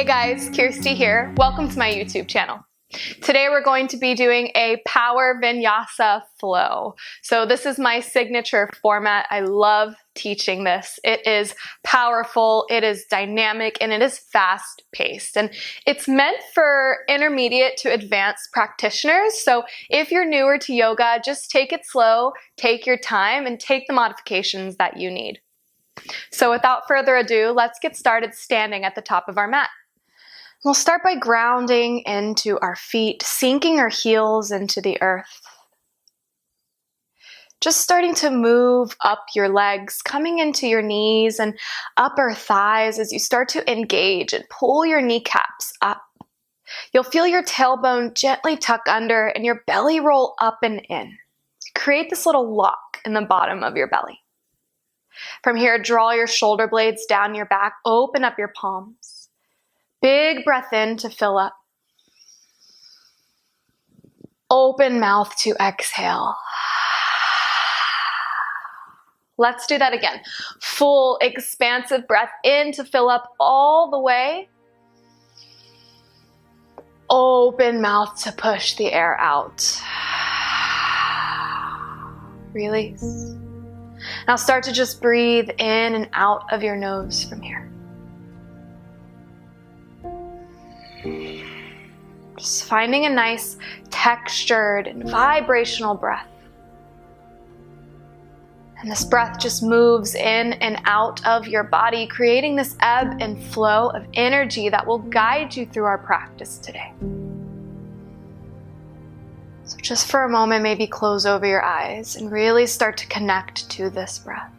Hey guys, Kierstie here. Welcome to my YouTube channel. Today we're going to be doing a power vinyasa flow. So this is my signature format. I love teaching this. It is powerful, it is dynamic, and it is fast paced. And it's meant for intermediate to advanced practitioners. So if you're newer to yoga, just take it slow, take your time, and take the modifications that you need. So without further ado, let's get started standing at the top of our mat. We'll start by grounding into our feet, sinking our heels into the earth. Just starting to move up your legs, coming into your knees and upper thighs as you start to engage and pull your kneecaps up. You'll feel your tailbone gently tuck under and your belly roll up and in. Create this little lock in the bottom of your belly. From here, draw your shoulder blades down your back, open up your palms. Big breath in to fill up. Open mouth to exhale. Let's do that again. Full expansive breath in to fill up all the way. Open mouth to push the air out. Release. Now start to just breathe in and out of your nose from here. Just finding a nice textured and vibrational breath. And this breath just moves in and out of your body, creating this ebb and flow of energy that will guide you through our practice today. So just for a moment, maybe close over your eyes and really start to connect to this breath.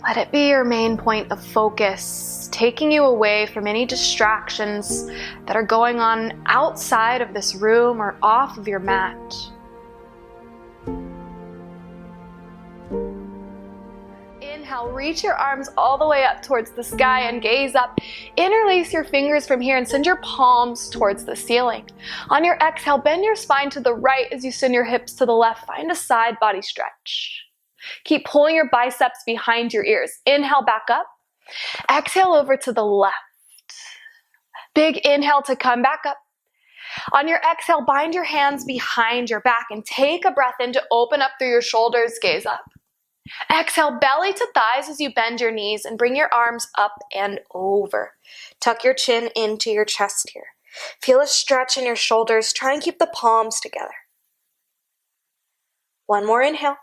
Let it be your main point of focus, taking you away from any distractions that are going on outside of this room or off of your mat. Inhale, reach your arms all the way up towards the sky and gaze up. Interlace your fingers from here and send your palms towards the ceiling. On your exhale, bend your spine to the right as you send your hips to the left. Find a side body stretch. Keep pulling your biceps behind your ears. Inhale back up. Exhale over to the left. Big inhale to come back up. On your exhale, bind your hands behind your back and take a breath in to open up through your shoulders, gaze up. Exhale, belly to thighs as you bend your knees and bring your arms up and over. Tuck your chin into your chest here. Feel a stretch in your shoulders. Try and keep the palms together. One more inhale.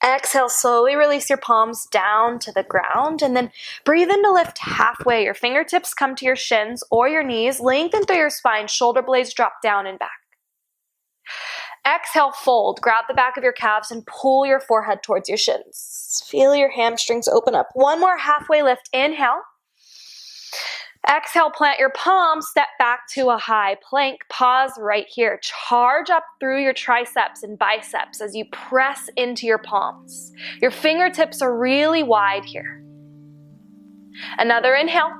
Exhale, slowly release your palms down to the ground and then breathe in to lift halfway. Your fingertips come to your shins or your knees. Lengthen through your spine. Shoulder blades drop down and back. Exhale, fold. Grab the back of your calves and pull your forehead towards your shins. Feel your hamstrings open up. One more halfway lift. Inhale. Exhale, plant your palms, step back to a high plank. Pause right here. Charge up through your triceps and biceps as you press into your palms. Your fingertips are really wide here. Another inhale.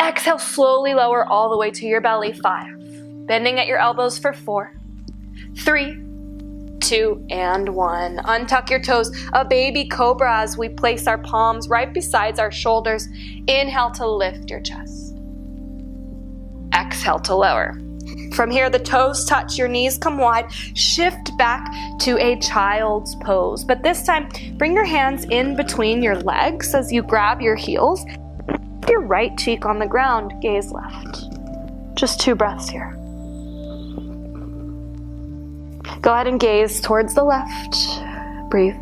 Exhale, slowly lower all the way to your belly. 5. Bending at your elbows for 4, 3, 2, and 1. Untuck your toes. A baby cobra as we place our palms right beside our shoulders. Inhale to lift your chest. Exhale to lower. From here, the toes touch, your knees come wide. Shift back to a child's pose. But this time, bring your hands in between your legs as you grab your heels. Your right cheek on the ground, gaze left. Just 2 breaths here. Go ahead and gaze towards the left. Breathe.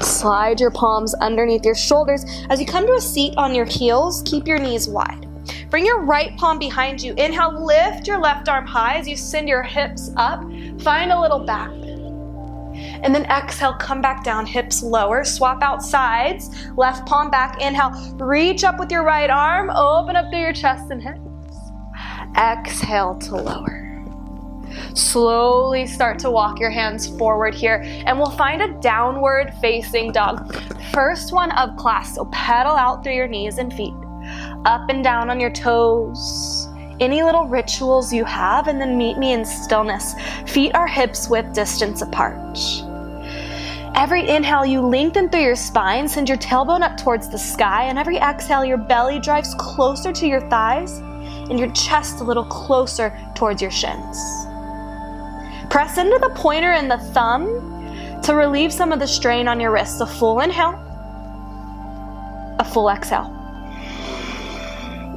Slide your palms underneath your shoulders. As you come to a seat on your heels, keep your knees wide. Bring your right palm behind you. Inhale, lift your left arm high as you send your hips up. Find a little back bend. And then exhale, come back down, hips lower. Swap out sides. Left palm back. Inhale, reach up with your right arm. Open up through your chest and hips. Exhale to lower. Slowly start to walk your hands forward here, and we'll find a downward facing dog. First one of class, so pedal out through your knees and feet. Up and down on your toes. any little rituals you have, and then meet me in stillness. Feet are hips width distance apart. Every inhale, you lengthen through your spine, send your tailbone up towards the sky, and every exhale, your belly drives closer to your thighs and your chest a little closer towards your shins. Press into the pointer and the thumb to relieve some of the strain on your wrists. A full inhale, a full exhale.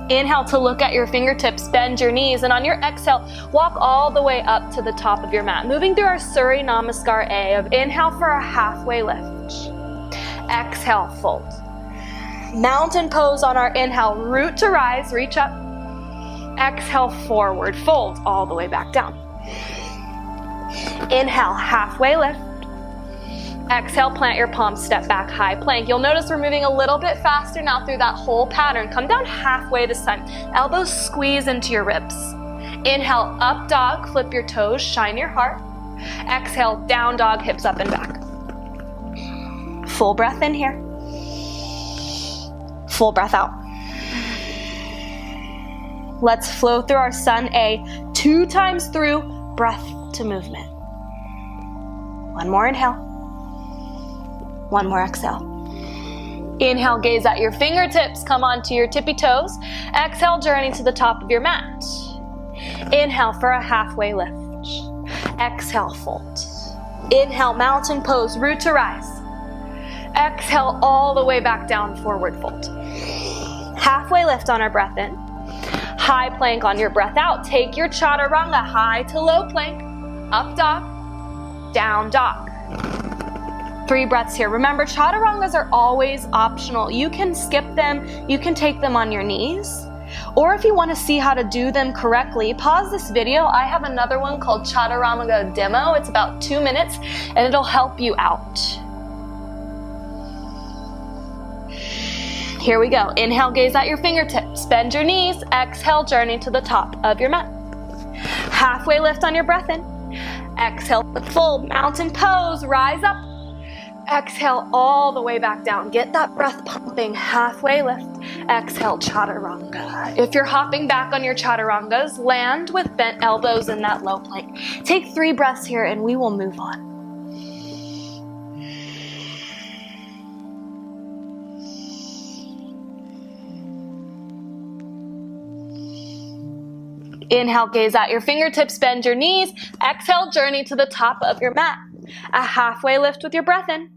Inhale to look at your fingertips, bend your knees, and on your exhale, walk all the way up to the top of your mat. Moving through our Surya Namaskar A of inhale for a halfway lift. Exhale, fold. Mountain pose on our inhale, root to rise, reach up. Exhale, forward fold, all the way back down. Inhale, halfway lift. Exhale, plant your palms, step back, high plank. You'll notice we're moving a little bit faster now through that whole pattern. Come down halfway this time. Elbows squeeze into your ribs. Inhale, up dog, flip your toes, shine your heart. Exhale, down dog, hips up and back. Full breath in here. Full breath out. Let's flow through our Sun A 2 times through, breath to movement. One more inhale. One more exhale. Inhale, gaze at your fingertips, come onto your tippy toes. Exhale, journey to the top of your mat. Inhale for a halfway lift. Exhale, fold. Inhale, mountain pose, root to rise. Exhale, all the way back down, forward fold. Halfway lift on our breath in. High plank on your breath out. Take your chaturanga, high to low plank. Up dog, down dog. 3 breaths here. Remember, chaturangas are always optional. You can skip them, you can take them on your knees, or if you want to see how to do them correctly, pause this video. I have another one called Chaturanga Demo. It's about 2 minutes and it'll help you out. Here we go. Inhale, gaze at your fingertips, bend your knees. Exhale, journey to the top of your mat. Halfway lift on your breath in. Exhale, fold, mountain pose, rise up. Exhale all the way back down. Get that breath pumping. Halfway lift. Exhale, chaturanga. If you're hopping back on your chaturangas, land with bent elbows in that low plank. Take 3 breaths here and we will move on. Inhale, gaze at your fingertips, bend your knees. Exhale, journey to the top of your mat. A halfway lift with your breath in.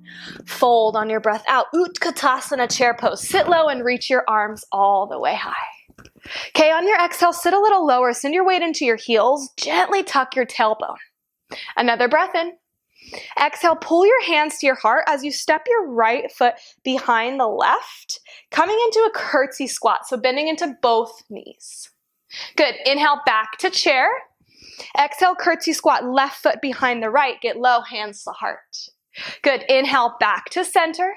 Fold on your breath out. Utkatasana, chair pose. Sit low and reach your arms all the way high. Okay, on your exhale, sit a little lower. Send your weight into your heels. Gently tuck your tailbone. Another breath in. Exhale, pull your hands to your heart as you step your right foot behind the left, coming into a curtsy squat, so bending into both knees. Good. Inhale, back to chair. Exhale, curtsy squat, left foot behind the right. Get low, hands to heart. Good. Inhale, back to center.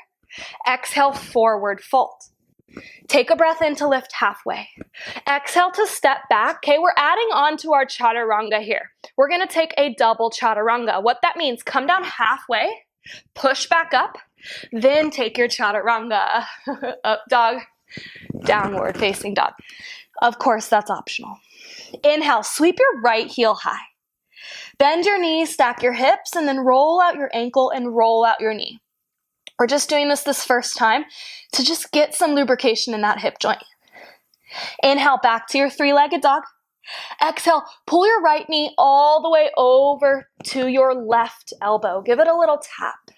Exhale, forward fold. Take a breath in to lift halfway. Exhale to step back. Okay, we're adding on to our chaturanga here. We're going to take a double chaturanga. What that means, come down halfway, push back up, then take your chaturanga. Up dog, downward facing dog. Of course, that's optional. Inhale, sweep your right heel high. Bend your knees, stack your hips, and then roll out your ankle and roll out your knee. We're just doing this first time to just get some lubrication in that hip joint. Inhale, back to your 3-legged dog. Exhale, pull your right knee all the way over to your left elbow. Give it a little tap.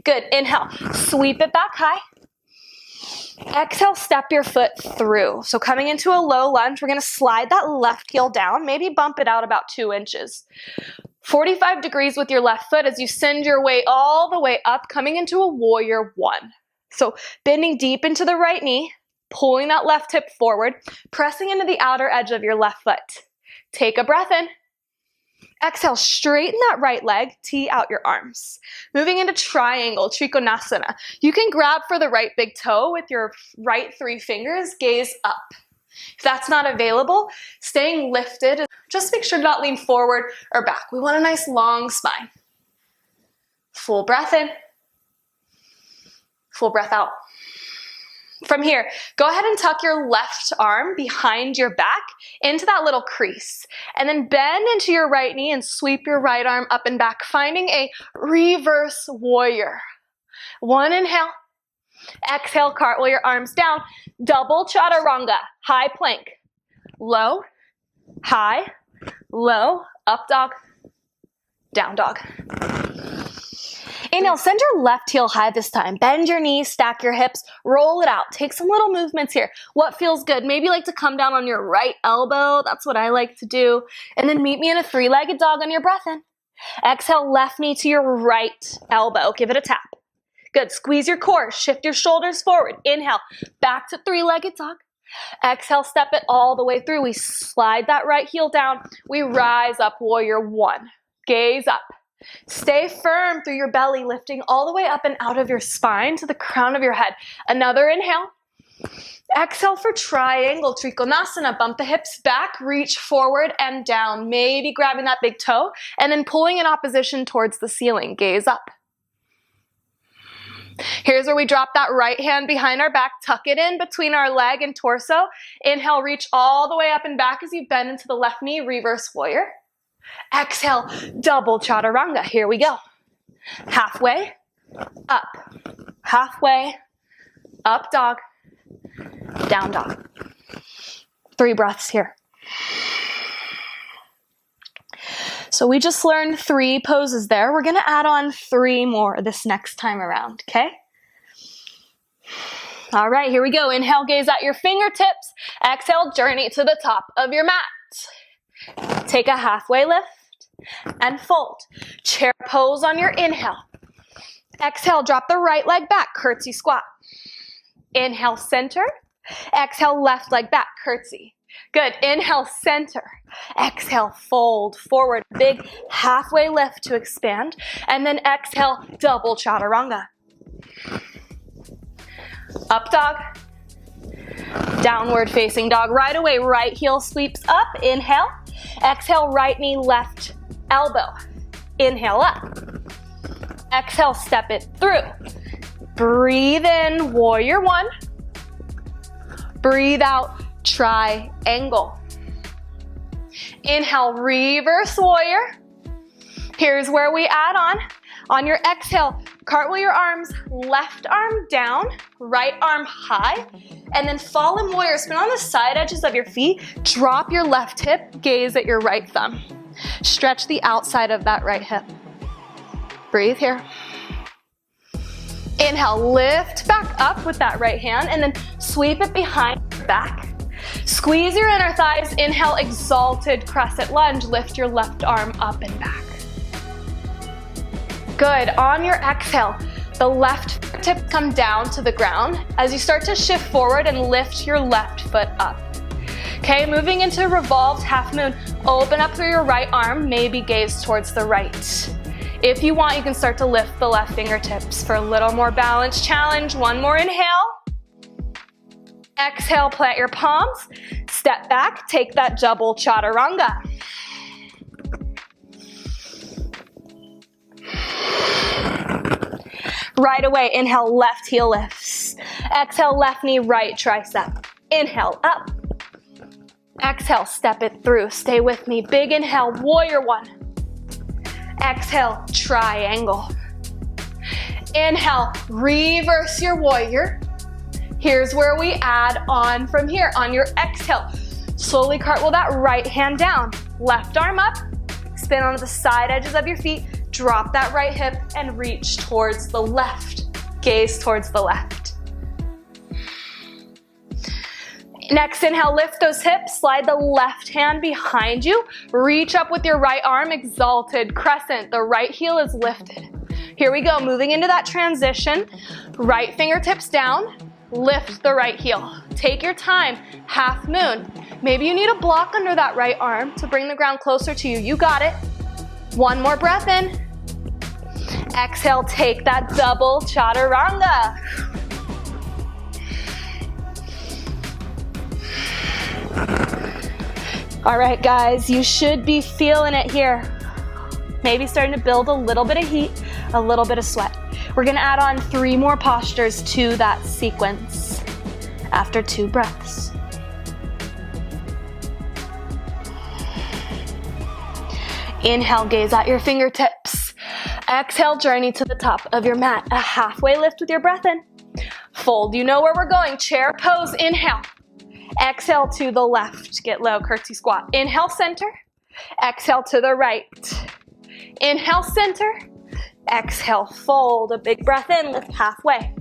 Good. Inhale, sweep it back high. Exhale, step your foot through. So coming into a low lunge, we're going to slide that left heel down, maybe bump it out about 2 inches. 45 degrees with your left foot as you send your weight all the way up, coming into a warrior 1. So bending deep into the right knee, pulling that left hip forward, pressing into the outer edge of your left foot. Take a breath in. Exhale, straighten that right leg, tee out your arms. Moving into triangle, trikonasana. You can grab for the right big toe with your right 3 fingers, gaze up. If that's not available, staying lifted, just make sure to not lean forward or back. We want a nice long spine. Full breath in. Full breath out. From here, go ahead and tuck your left arm behind your back into that little crease. And then bend into your right knee and sweep your right arm up and back, finding a reverse warrior. One inhale. Exhale, cartwheel your arms down. Double chaturanga, high plank. Low, high, low, up dog, down dog. Inhale, send your left heel high this time. Bend your knees, stack your hips, roll it out. Take some little movements here. What feels good? Maybe you like to come down on your right elbow. That's what I like to do. And then meet me in a three-legged dog on your breath in. Exhale, left knee to your right elbow. Give it a tap. Good. Squeeze your core. Shift your shoulders forward. Inhale, back to three-legged dog. Exhale, step it all the way through. We slide that right heel down. We rise up, warrior one. Gaze up. Stay firm through your belly, lifting all the way up and out of your spine to the crown of your head. Another inhale. Exhale for triangle, trikonasana. Bump the hips back, reach forward and down. Maybe grabbing that big toe and then pulling in opposition towards the ceiling. Gaze up. Here's where we drop that right hand behind our back, tuck it in between our leg and torso. Inhale, reach all the way up and back as you bend into the left knee, reverse warrior. Exhale, double chaturanga. Here we go. Halfway, up. Halfway, up dog, down dog. 3 breaths here. So we just learned 3 poses there. We're gonna add on 3 more this next time around, okay? All right, here we go. Inhale, gaze at your fingertips. Exhale, journey to the top of your mat. Take a halfway lift and fold. Chair pose on your inhale. Exhale, drop the right leg back, curtsy squat. Inhale, center. Exhale, left leg back, curtsy. Good. Inhale, center. Exhale, fold forward. Big halfway lift to expand. And then exhale, double chaturanga. Up dog. Downward facing dog. Right away, right heel sweeps up. Inhale. Exhale, right knee, left elbow. Inhale up. Exhale, step it through. Breathe in, warrior one. Breathe out, triangle. Inhale, reverse warrior. Here's where we add on your exhale, cartwheel your arms, left arm down, right arm high, and then fallen warrior. Spin on the side edges of your feet, drop your left hip, gaze at your right thumb. Stretch the outside of that right hip. Breathe here. Inhale, lift back up with that right hand, and then sweep it behind your back. Squeeze your inner thighs. Inhale, exalted crescent lunge. Lift your left arm up and back. Good. On your exhale, the left tip come down to the ground as you start to shift forward and lift your left foot up. Okay, moving into revolved half moon. Open up through your right arm, maybe gaze towards the right. If you want, you can start to lift the left fingertips for a little more balance challenge. One more inhale. Exhale, plant your palms. Step back, take that double chaturanga. Right away, inhale, left heel lifts. Exhale, left knee, right tricep. Inhale, up. Exhale, step it through. Stay with me. Big inhale, warrior one. Exhale, triangle. Inhale, reverse your warrior. Here's where we add on from here. On your exhale, slowly cartwheel that right hand down. Left arm up, spin onto the side edges of your feet, drop that right hip and reach towards the left. Gaze towards the left. Next inhale, lift those hips, slide the left hand behind you, reach up with your right arm, exalted crescent. The right heel is lifted. Here we go, moving into that transition. Right fingertips down, lift the right heel. Take your time, half moon. Maybe you need a block under that right arm to bring the ground closer to you. You got it. One more breath in. Exhale, take that double chaturanga. All right, guys, you should be feeling it here. Maybe starting to build a little bit of heat, a little bit of sweat. We're gonna add on 3 more postures to that sequence after 2 breaths. Inhale, gaze at your fingertips. Exhale, journey to the top of your mat. A halfway lift with your breath in. Fold, you know where we're going. Chair pose, inhale. Exhale to the left, get low, curtsy squat. Inhale, center. Exhale to the right. Inhale, center. Exhale, fold, a big breath in, lift halfway.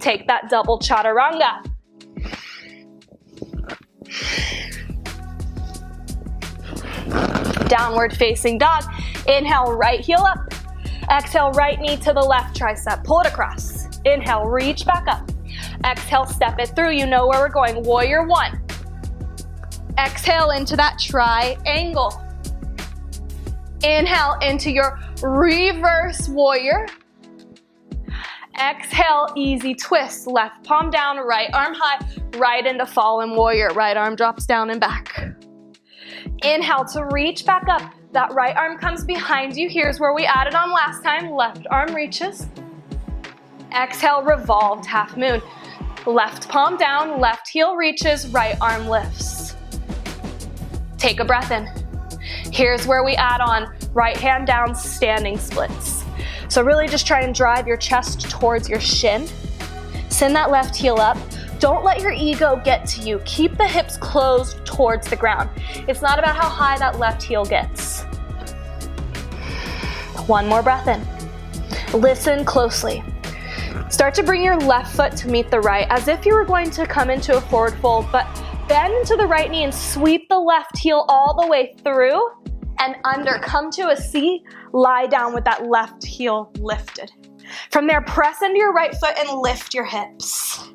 Take that double chaturanga. Downward facing dog. Inhale, right heel up. Exhale, right knee to the left tricep. Pull it across. Inhale, reach back up. Exhale, step it through. You know where we're going. Warrior one. Exhale into that triangle. Inhale into your reverse warrior. Exhale, easy twist. Left palm down, right arm high, right into fallen warrior. Right arm drops down and back. Inhale to reach back up. That right arm comes behind you. Here's where we added on last time. Left arm reaches. Exhale, revolved half moon. Left palm down, left heel reaches, right arm lifts. Take a breath in. Here's where we add on right hand down, standing splits. So really just try and drive your chest towards your shin. Send that left heel up. Don't let your ego get to you. Keep the hips closed towards the ground. It's not about how high that left heel gets. One more breath in. Listen closely. Start to bring your left foot to meet the right, as if you were going to come into a forward fold, but bend into the right knee and sweep the left heel all the way through and under. Come to a C, lie down with that left heel lifted. From there, press into your right foot and lift your hips.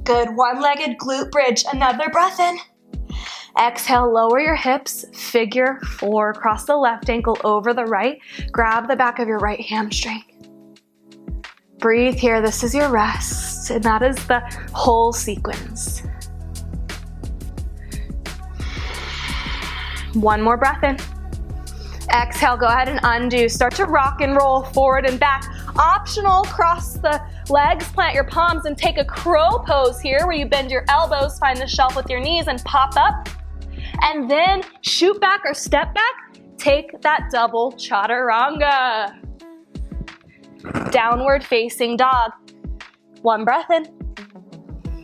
Good, one-legged glute bridge. Another breath in. Exhale, lower your hips, figure four, cross the left ankle over the right, grab the back of your right hamstring. Breathe here, this is your rest, and that is the whole sequence. One more breath in. Exhale, go ahead and undo. Start to rock and roll forward and back. Optional, cross the legs, plant your palms, and take a crow pose here where you bend your elbows, find the shelf with your knees, and pop up. And then shoot back or step back. Take that double chaturanga. Downward facing dog. One breath in.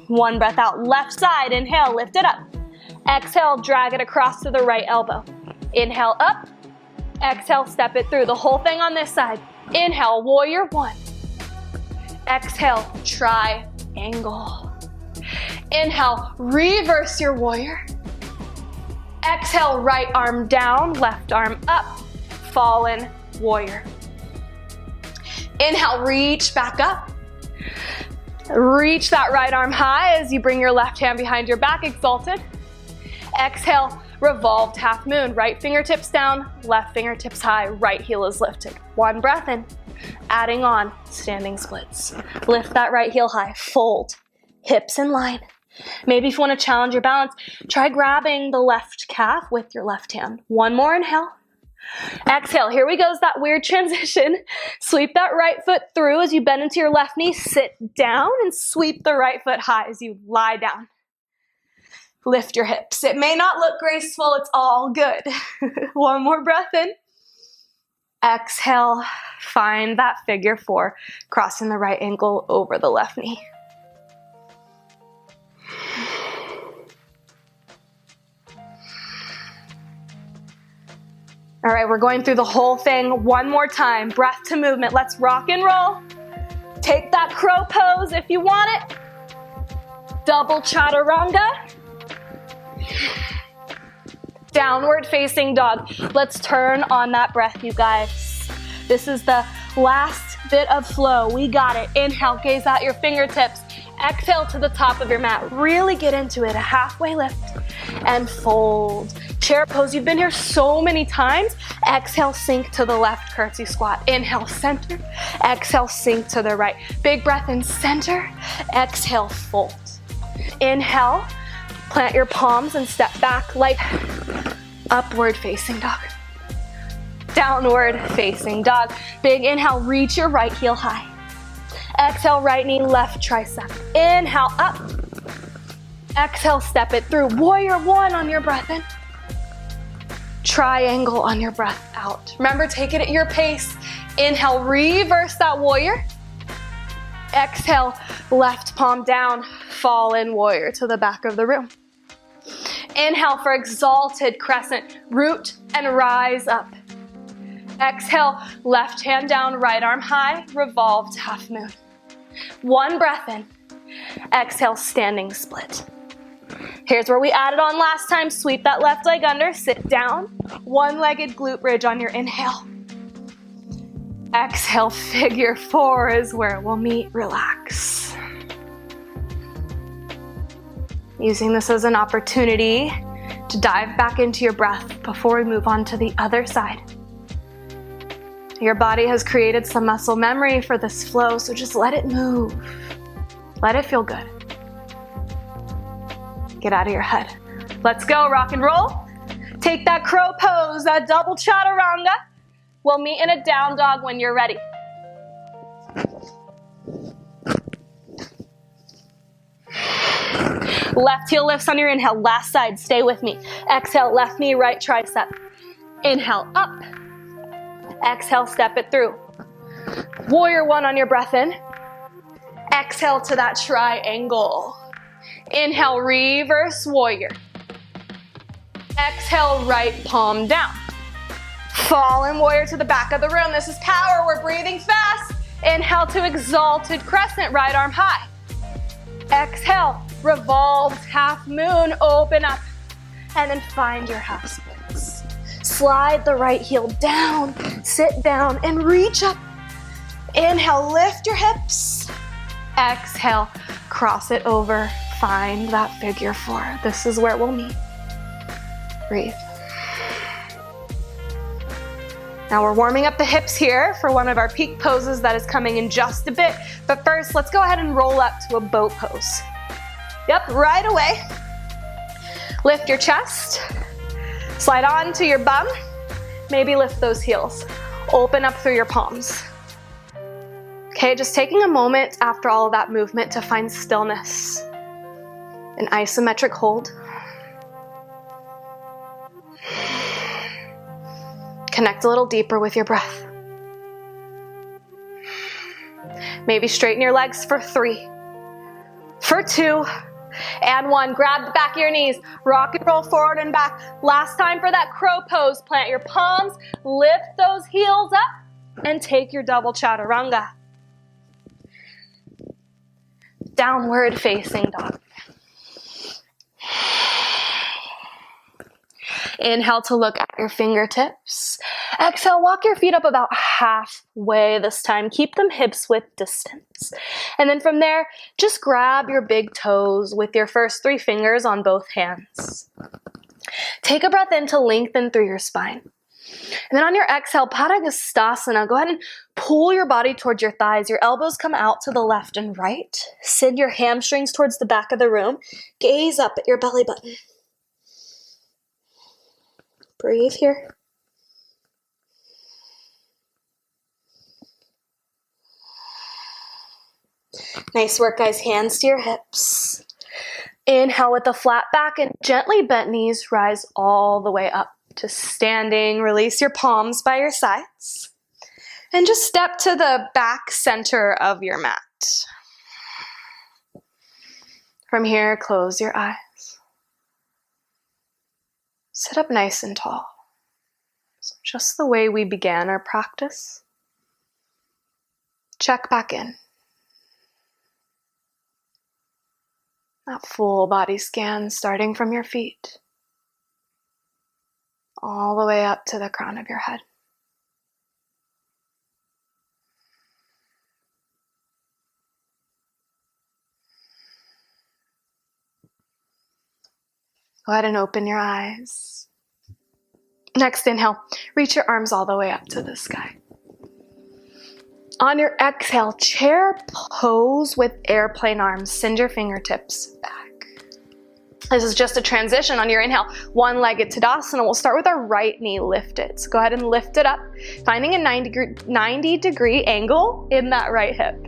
One breath out. Left side, inhale, lift it up. Exhale, drag it across to the right elbow. Inhale up. Exhale, step it through. The whole thing on this side. Inhale, warrior one. Exhale, triangle. Inhale, reverse your warrior. Exhale, right arm down, left arm up. Fallen warrior. Inhale, reach back up. Reach that right arm high as you bring your left hand behind your back, exalted. Exhale, revolved half moon. Right fingertips down, left fingertips high, right heel is lifted. One breath in, adding on standing splits. Lift that right heel high, fold, hips in line. Maybe if you want to challenge your balance, try grabbing the left calf with your left hand. One more inhale. Exhale, here we go, is that weird transition. Sweep that right foot through as you bend into your left knee, sit down and sweep the right foot high as you lie down. Lift your hips. It may not look graceful, it's all good. One more breath in. Exhale, find that figure four, crossing the right ankle over the left knee. All right, we're going through the whole thing one more time. Breath to movement. Let's rock and roll. Take that crow pose if you want it. Double chaturanga. Downward facing dog. Let's turn on that breath, you guys. This is the last bit of flow. We got it. Inhale, gaze out your fingertips. Exhale to the top of your mat. Really get into it. A halfway lift and fold. Chair pose. You've been here so many times. Exhale, sink to the left, curtsy squat. Inhale, center. Exhale, sink to the right. Big breath in center. Exhale, fold. Inhale, plant your palms and step back like upward facing dog. Downward facing dog. Big inhale, reach your right heel high. Exhale, right knee, left tricep. Inhale, up. Exhale, step it through. Warrior one on your breath in. triangle on your breath out. Remember, take it at your pace. Inhale, reverse that warrior. Exhale, left palm down, fall in warrior to the back of the room. Inhale for exalted crescent, root and rise up. Exhale, left hand down, right arm high, revolved half moon. One breath in. Exhale, standing split. Here's where we added on last time. Sweep that left leg under, sit down. One-legged glute bridge on your inhale. Exhale, figure four is where we'll meet, relax. Using this as an opportunity to dive back into your breath before we move on to the other side. Your body has created some muscle memory for this flow, so just let it move. Let it feel good. Get out of your head. Let's go, rock and roll. Take that crow pose, that double chaturanga. We'll meet in a down dog when you're ready. Left heel lifts on your inhale, last side, stay with me. Exhale, left knee, right tricep. Inhale, up. Exhale, step it through. Warrior one on your breath in. Exhale to that triangle. Inhale, reverse warrior. Exhale, right palm down. Fallen warrior to the back of the room. This is power, we're breathing fast. Inhale to exalted crescent, right arm high. Exhale, revolved half moon, open up. And then find your half splits. Slide the right heel down, sit down and reach up. Inhale, lift your hips. Exhale, cross it over. Find that figure four. This is where we'll meet. Breathe. Now we're warming up the hips here for one of our peak poses that is coming in just a bit. But first, let's go ahead and roll up to a boat pose. Yep, right away. Lift your chest. Slide onto your bum. Maybe lift those heels. Open up through your palms. Okay, just taking a moment after all of that movement to find stillness. An isometric hold. Connect a little deeper with your breath. Maybe straighten your legs for 3, for 2, and 1. Grab the back of your knees. Rock and roll forward and back. Last time for that crow pose. Plant your palms, lift those heels up, and take your double chaturanga. Downward facing dog. Inhale to look at your fingertips. Exhale, walk your feet up about halfway this time. Keep them hips width distance. And then from there, just grab your big toes with your first 3 fingers on both hands. Take a breath in to lengthen through your spine. And then on your exhale, Padangusthasana, go ahead and pull your body towards your thighs. Your elbows come out to the left and right. Send your hamstrings towards the back of the room. Gaze up at your belly button. Breathe here. Nice work, guys. Hands to your hips. Inhale with a flat back and gently bent knees. Rise all the way up to standing. Release your palms by your sides. And just step to the back center of your mat. From here, close your eyes. Sit up nice and tall. So just the way we began our practice. Check back in. That full body scan starting from your feet all the way up to the crown of your head. Go ahead and open your eyes. Next inhale, reach your arms all the way up to the sky. On your exhale, chair pose with airplane arms. Send your fingertips back. This is just a transition on your inhale. One-legged Tadasana. We'll start with our right knee lifted. So go ahead and lift it up, finding a 90-degree angle in that right hip.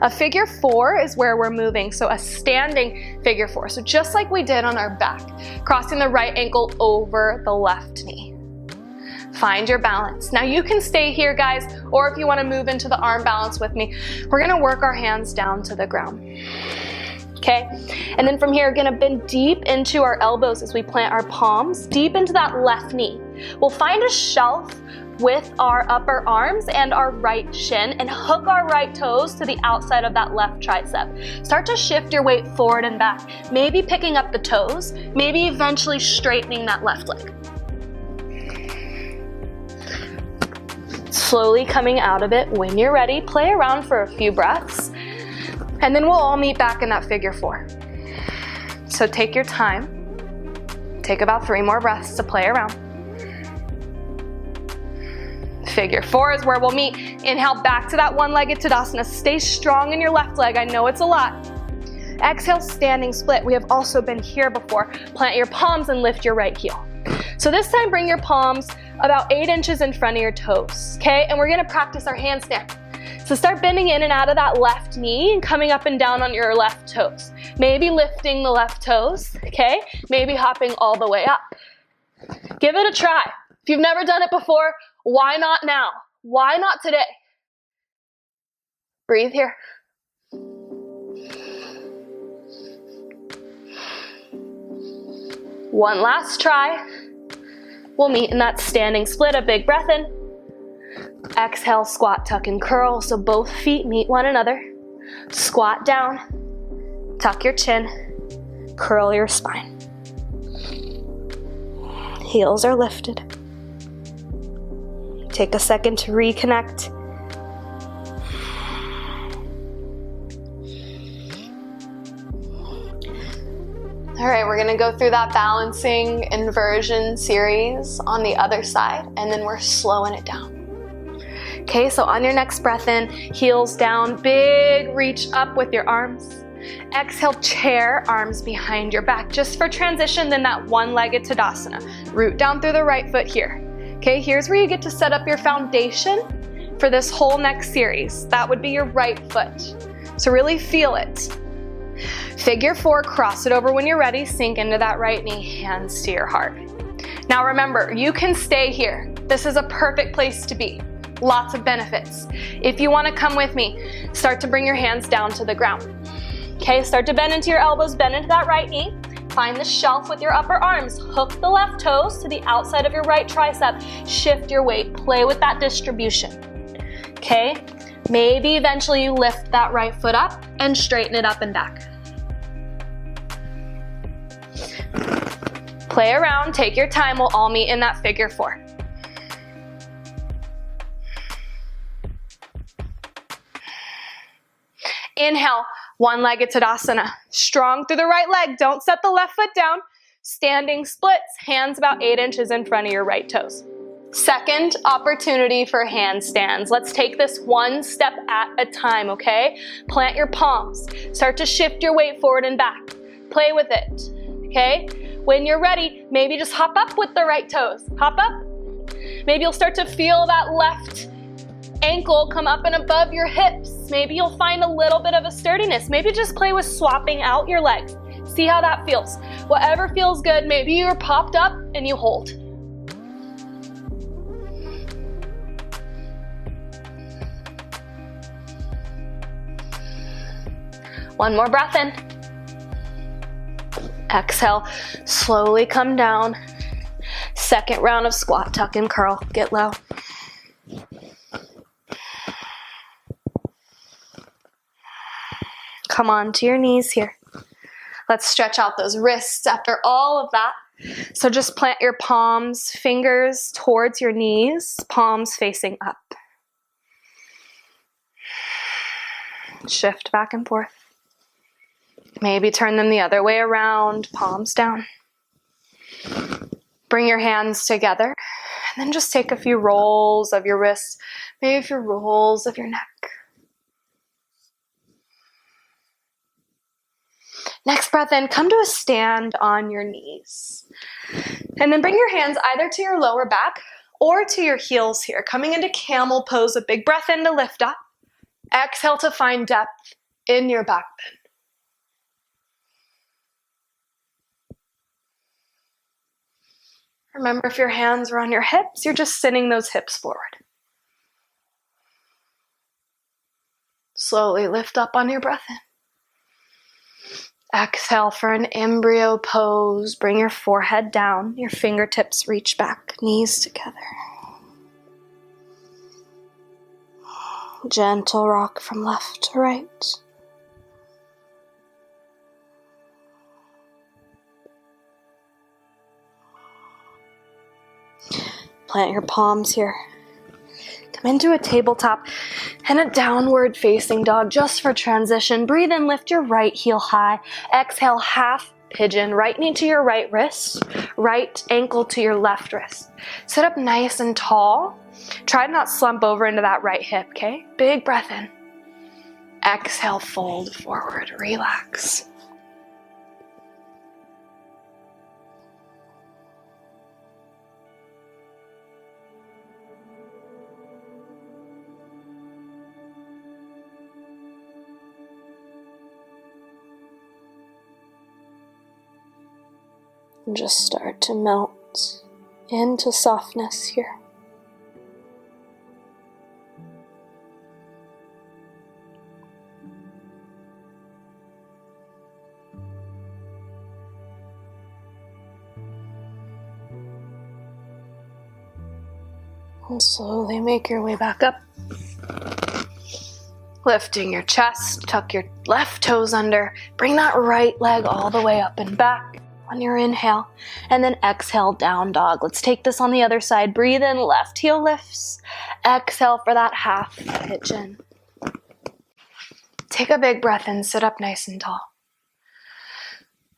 A figure 4 is where we're moving, so a standing figure 4. So just like we did on our back, crossing the right ankle over the left knee. Find your balance. Now you can stay here, guys, or if you want to move into the arm balance with me, we're going to work our hands down to the ground. Okay, and then from here, we're going to bend deep into our elbows as we plant our palms deep into that left knee. We'll find a shelf with our upper arms and our right shin and hook our right toes to the outside of that left tricep. Start to shift your weight forward and back, maybe picking up the toes, maybe eventually straightening that left leg. Slowly coming out of it. When you're ready, play around for a few breaths, and then we'll all meet back in that figure 4. So take your time. Take about 3 more breaths to play around. Figure 4 is where we'll meet. Inhale back to that one-legged Tadasana. Stay strong in your left leg. I know it's a lot. Exhale, standing split. We have also been here before. Plant your palms and lift your right heel. So this time, bring your palms about 8 inches in front of your toes, okay? And we're gonna practice our handstand. So start bending in and out of that left knee and coming up and down on your left toes. Maybe lifting the left toes, okay? Maybe hopping all the way up. Give it a try. If you've never done it before, why not now? Why not today? Breathe here. One last try. We'll meet in that standing split. A big breath in. Exhale, squat, tuck, and curl. So both feet meet one another. Squat down. Tuck your chin. Curl your spine. Heels are lifted. Take a second to reconnect. All right, we're gonna go through that balancing inversion series on the other side, and then we're slowing it down. Okay, so on your next breath in, heels down, big reach up with your arms. Exhale, chair, arms behind your back. Just for transition, then that one-legged Tadasana. Root down through the right foot here. Okay, here's where you get to set up your foundation for this whole next series. That would be your right foot. So really feel it. Figure 4, cross it over when you're ready, sink into that right knee, hands to your heart. Now remember, you can stay here. This is a perfect place to be. Lots of benefits. If you want to come with me, start to bring your hands down to the ground. Okay, start to bend into your elbows, bend into that right knee. Find the shelf with your upper arms. Hook the left toes to the outside of your right tricep. Shift your weight. Play with that distribution. Okay? Maybe eventually you lift that right foot up and straighten it up and back. Play around. Take your time. We'll all meet in that figure 4. Inhale, one-legged Tadasana. Strong through the right leg. Don't set the left foot down. Standing splits, hands about 8 inches in front of your right toes. Second opportunity for handstands. Let's take this one step at a time, okay? Plant your palms. Start to shift your weight forward and back. Play with it, okay? When you're ready, maybe just hop up with the right toes. Hop up. Maybe you'll start to feel that left ankle come up and above your hips. Maybe you'll find a little bit of a sturdiness. Maybe just play with swapping out your legs. See how that feels. Whatever feels good, maybe you're popped up and you hold. One more breath in. Exhale, slowly come down. Second round of squat, tuck, and curl. Get low. Come on to your knees here. Let's stretch out those wrists after all of that. So just plant your palms, fingers towards your knees, palms facing up. Shift back and forth. Maybe turn them the other way around, palms down. Bring your hands together, and then just take a few rolls of your wrists, maybe a few rolls of your neck. Next breath in, come to a stand on your knees. And then bring your hands either to your lower back or to your heels here. Coming into camel pose, a big breath in to lift up. Exhale to find depth in your back bend. Remember, if your hands are on your hips, you're just sending those hips forward. Slowly lift up on your breath in. Exhale for an embryo pose. Bring your forehead down. Your fingertips reach back, knees together. Gentle rock from left to right. Plant your palms here. Come into a tabletop and a downward facing dog just for transition. Breathe in, lift your right heel high. Exhale, half pigeon. Right knee to your right wrist, right ankle to your left wrist. Sit up nice and tall. Try to not slump over into that right hip, okay? Big breath in. Exhale, fold forward, relax. And just start to melt into softness here. And slowly make your way back up. Lifting your chest, tuck your left toes under. Bring that right leg all the way up and back on your inhale. And then exhale, down dog. Let's take this on the other side. Breathe in, left heel lifts. Exhale for that half pigeon. Take a big breath in, sit up nice and tall.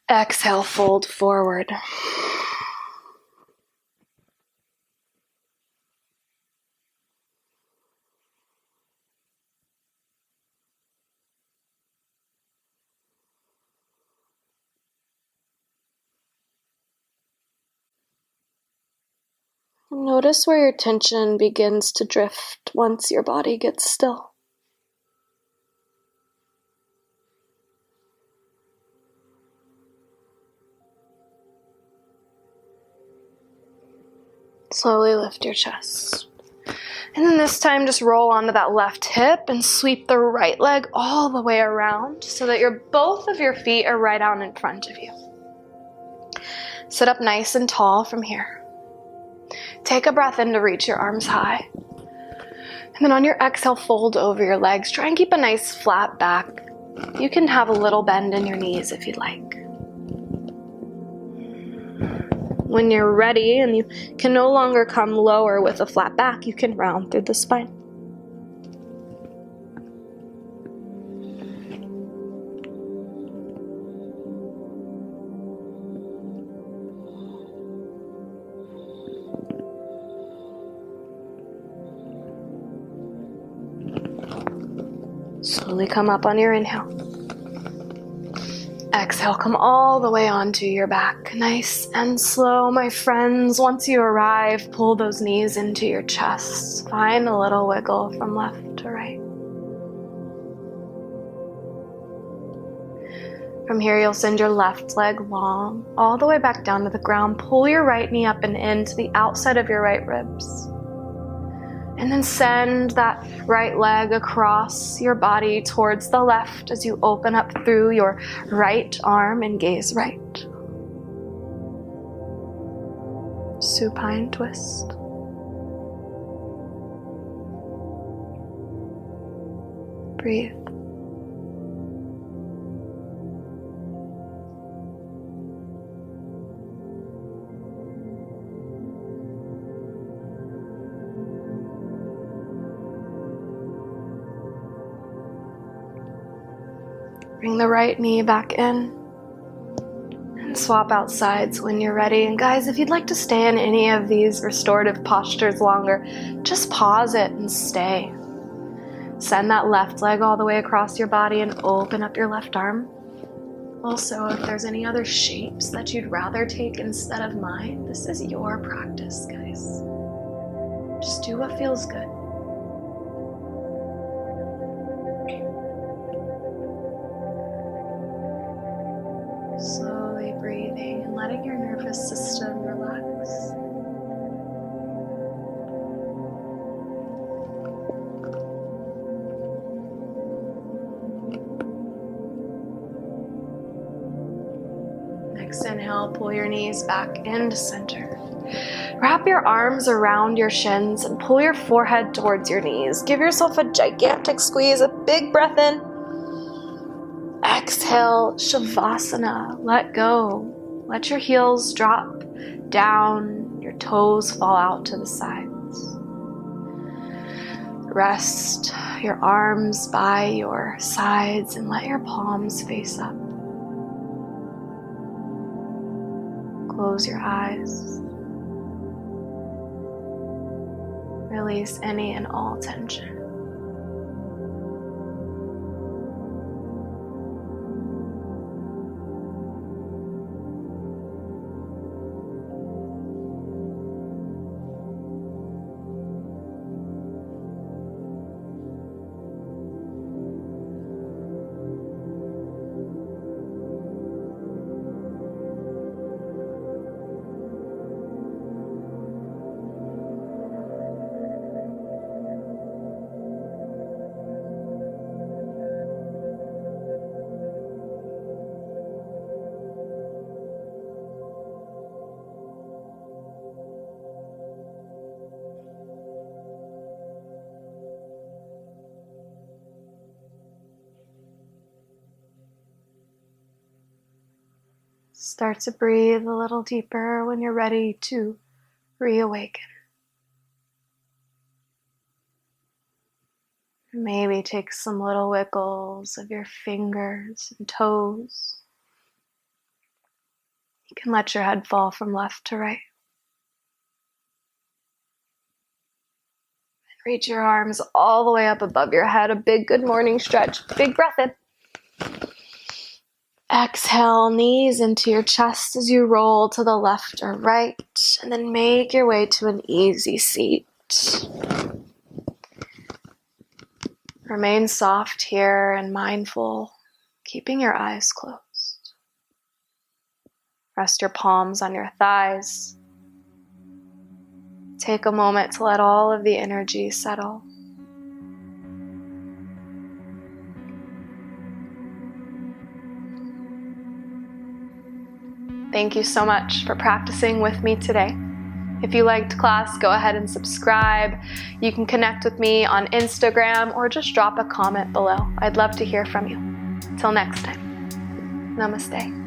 Exhale, fold forward. Notice where your tension begins to drift once your body gets still. Slowly lift your chest. And then this time just roll onto that left hip and sweep the right leg all the way around so that both of your feet are right out in front of you. Sit up nice and tall from here. Take a breath in to reach your arms high. And then on your exhale, fold over your legs. Try and keep a nice flat back. You can have a little bend in your knees if you'd like. When you're ready and you can no longer come lower with a flat back, you can round through the spine. Slowly come up on your inhale. Exhale, come all the way onto your back. Nice and slow, my friends. Once you arrive, pull those knees into your chest. Find a little wiggle from left to right. From here, you'll send your left leg long, all the way back down to the ground. Pull your right knee up and into the outside of your right ribs. And then send that right leg across your body towards the left as you open up through your right arm and gaze right. Supine twist. Breathe. Bring the right knee back in and swap out sides when you're ready. And guys, if you'd like to stay in any of these restorative postures longer, just pause it and stay. Send that left leg all the way across your body and open up your left arm. Also, if there's any other shapes that you'd rather take instead of mine, this is your practice, guys. Just do what feels good. Slowly breathing and letting your nervous system relax. Next inhale, pull your knees back into center. Wrap your arms around your shins and pull your forehead towards your knees. Give yourself a gigantic squeeze, a big breath in. Exhale, Shavasana, let go. Let your heels drop down, your toes fall out to the sides. Rest your arms by your sides and let your palms face up. Close your eyes. Release any and all tension. Start to breathe a little deeper when you're ready to reawaken. Maybe take some little wiggles of your fingers and toes. You can let your head fall from left to right. And reach your arms all the way up above your head. A big good morning stretch. Big breath in. Exhale, knees into your chest as you roll to the left or right, and then make your way to an easy seat. Remain soft here and mindful, keeping your eyes closed. Rest your palms on your thighs. Take a moment to let all of the energy settle. Thank you so much for practicing with me today. If you liked class, go ahead and subscribe. You can connect with me on Instagram or just drop a comment below. I'd love to hear from you. Till next time, namaste.